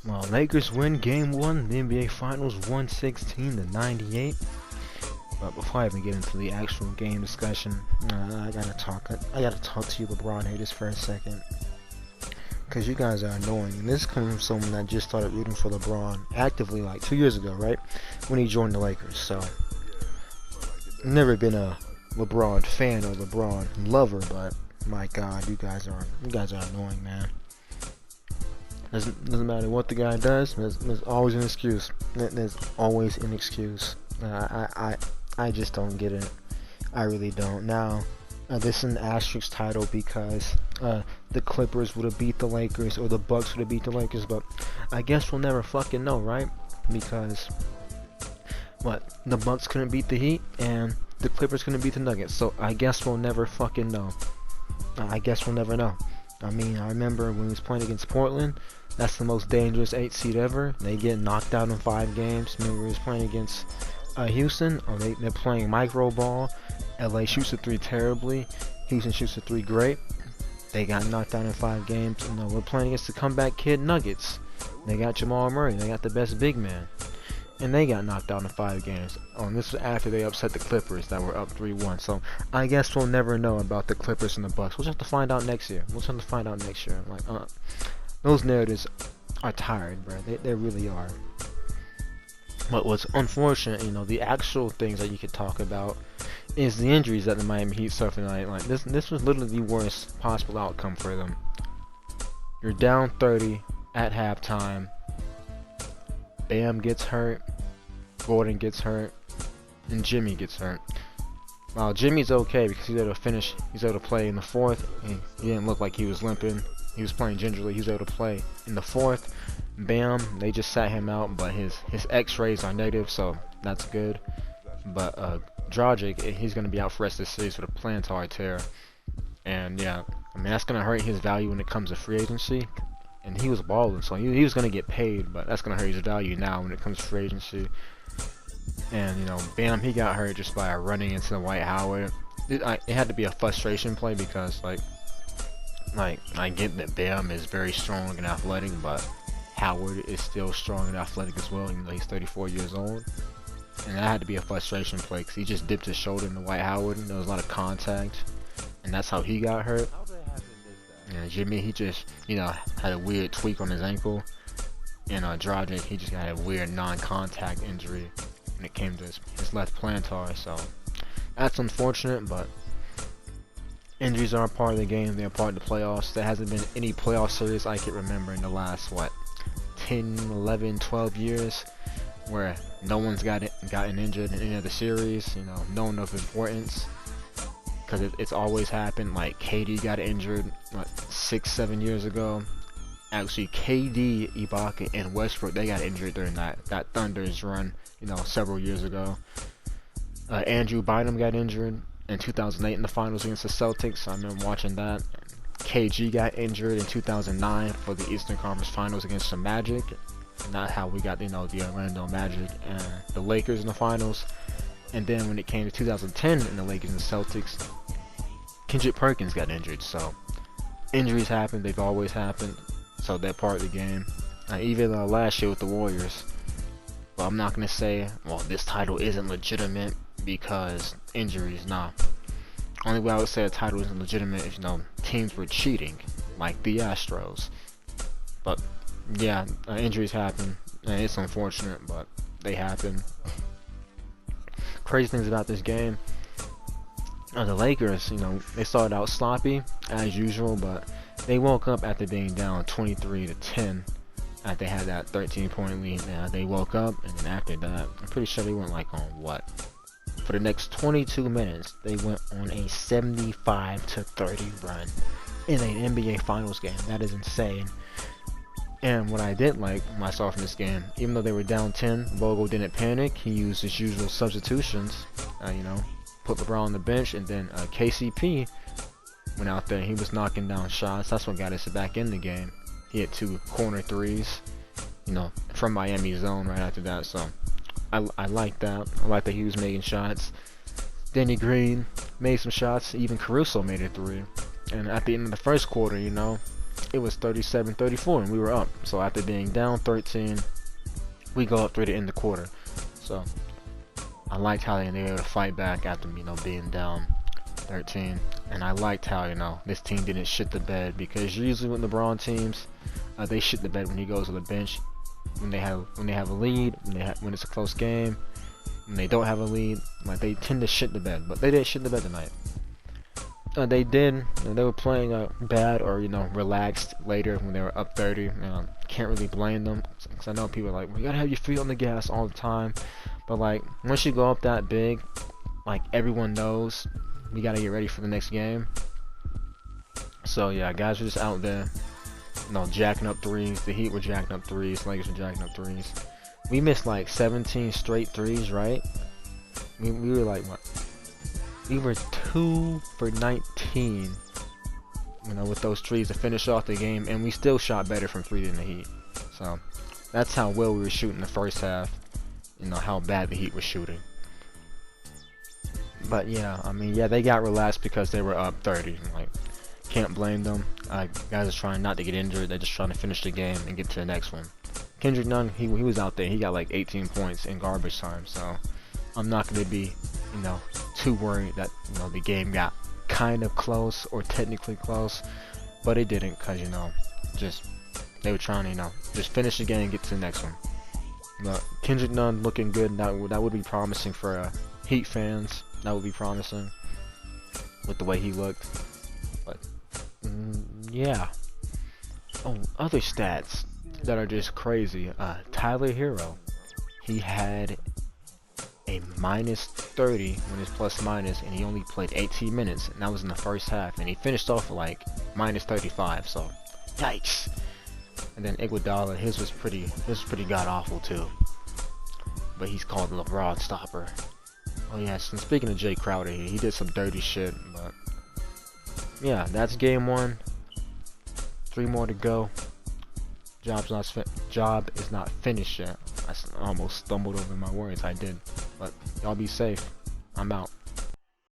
Well, Lakers win Game 1, the NBA Finals 116-98. But before I even get into the actual game discussion, I gotta talk. I gotta talk to you, LeBron haters, for a second, because you guys are annoying. And this comes from someone that just started rooting for LeBron actively like 2 years ago, right? When he joined the Lakers. So, never been a LeBron fan or LeBron lover, but my God, you guys are annoying, man. Doesn't matter what the guy does. There's always an excuse. There's always an excuse. I just don't get it. I really don't. Now, this is an asterisk title because the Clippers would have beat the Lakers or the Bucks would have beat the Lakers, but I guess we'll never fucking know, right? Because the Bucks couldn't beat the Heat and the Clippers couldn't beat the Nuggets, so I guess we'll never fucking know. I guess we'll never know. I mean, I remember when he was playing against Portland. That's the most dangerous 8 seed ever. They get knocked out in 5 games. Remember he was playing against Houston. They're playing micro ball. LA shoots a 3 terribly. Houston shoots a 3 great. They got knocked out in 5 games. We're playing against the comeback kid Nuggets. They got Jamal Murray. They got the best big man. And they got knocked out in 5 games. And this was after they upset the Clippers that were up 3-1. So I guess we'll never know about the Clippers and the Bucks. We'll just have to find out next year. Those narratives are tired, bro. They really are. But what's unfortunate, the actual things that you could talk about is the injuries that the Miami Heat suffered tonight. Like this was literally the worst possible outcome for them. You're down 30 at halftime. Bam gets hurt. Gordon gets hurt. And Jimmy gets hurt. Well, Jimmy's okay because he's able to finish. He's able to play in the fourth. And he didn't look like he was limping. He was playing gingerly. He was able to play in the fourth. Bam, they just sat him out, but his X-rays are negative, so that's good. But Dragic, he's going to be out for the rest of the series with a plantar tear. And yeah, I mean, that's going to hurt his value when it comes to free agency. And he was balling, so he was going to get paid, but that's going to hurt his value now when it comes to free agency. And, Bam, he got hurt just by running into the Dwight Howard. It had to be a frustration play because, I get that Bam is very strong and athletic, but Howard is still strong and athletic as well, even though he's 34 years old. And that had to be a frustration play because he just dipped his shoulder into Dwight Howard, and there was a lot of contact, and that's how he got hurt. And Jimmy, he just, had a weird tweak on his ankle. And Dragic, he just had a weird non-contact injury when it came to his left plantar. So that's unfortunate, but injuries are a part of the game. They're a part of the playoffs. There hasn't been any playoff series I can remember in the last, 10, 11, 12 years where no one's gotten injured in any of the series. No one of importance. Because it's always happened. Like KD got injured 6-7 years ago. Actually, KD, Ibaka, and Westbrook, they got injured during that Thunder's run, several years ago. Andrew Bynum got injured in 2008 in the finals against the Celtics. I remember watching that. KG got injured in 2009 for the Eastern Conference Finals against the Magic. Not how we got, the Orlando Magic and the Lakers in the finals. And then when it came to 2010 in the Lakers and Celtics, Kendrick Perkins got injured. So injuries happen. They've always happened. So they're part of the game. Even last year with the Warriors. But I'm not going to say, well, this title isn't legitimate because injuries. Nah. Only way I would say a title isn't legitimate if, teams were cheating. Like the Astros. But, yeah, injuries happen. And it's unfortunate, but they happen. Crazy things about this game. The Lakers, they started out sloppy as usual, but they woke up after being down 23-10 after they had that 13-point lead. They woke up, and then after that, I'm pretty sure they went for the next 22 minutes, they went on a 75-30 run in an NBA Finals game. That is insane. And what I did like myself in this game, even though they were down 10, Vogel didn't panic. He used his usual substitutions, put LeBron on the bench, and then KCP went out there and he was knocking down shots. That's what got us back in the game. He hit 2 corner threes, from Miami zone right after that. So I like that. I like that he was making shots. Danny Green made some shots. Even Caruso made a 3. And at the end of the first quarter, it was 37-34 and we were up. So after being down 13, we go up 3 to end the quarter. So I liked how they were able to fight back after, you know, being down 13. And I liked how, you know, this team didn't shit the bed, because usually with LeBron teams, they shit the bed when he goes to the bench, when they have a lead, when it's a close game, when they don't have a lead. Like, they tend to shit the bed, but they didn't shit the bed tonight. They did. They were playing bad or, you know, relaxed later when they were up 30. Can't really blame them, because I know people are like, well, you gotta have your feet on the gas all the time. But like, once you go up that big, like, everyone knows we gotta get ready for the next game. So yeah, guys were just out there, you know, jacking up threes. The Heat were jacking up threes. Lakers were jacking up threes. We missed like 17 straight threes, right? We were like, what? We were 2 for 19, you know, with those threes to finish off the game, and we still shot better from 3 than the Heat. So that's how well we were shooting the first half. You know how bad the Heat was shooting. But yeah, I mean, yeah, they got relaxed because they were up 30. Like, can't blame them. Guys are trying not to get injured. They're just trying to finish the game and get to the next one. Kendrick Nunn, he was out there. He got like 18 points in garbage time. So I'm not going to be, you know, too worried that, you know, the game got kind of close or technically close, but it didn't, because, you know, just they were trying to, you know, just finish the game and get to the next one. But Kendrick Nunn looking good. That would be promising for Heat fans. That would be promising with the way he looked. But yeah. Oh, other stats that are just crazy. Tyler Hero, he had a -30 when his plus minus, and he only played 18 minutes, and that was in the first half, and he finished off at like -35. So yikes. And then Iguodala, his was pretty god awful too, but he's called the LeBron stopper. Oh yes, and speaking of Jay Crowder, he did some dirty shit. But yeah, that's game 1. 3 more to go. Job is not finished yet. I almost stumbled over my words. I did. But y'all be safe. I'm out.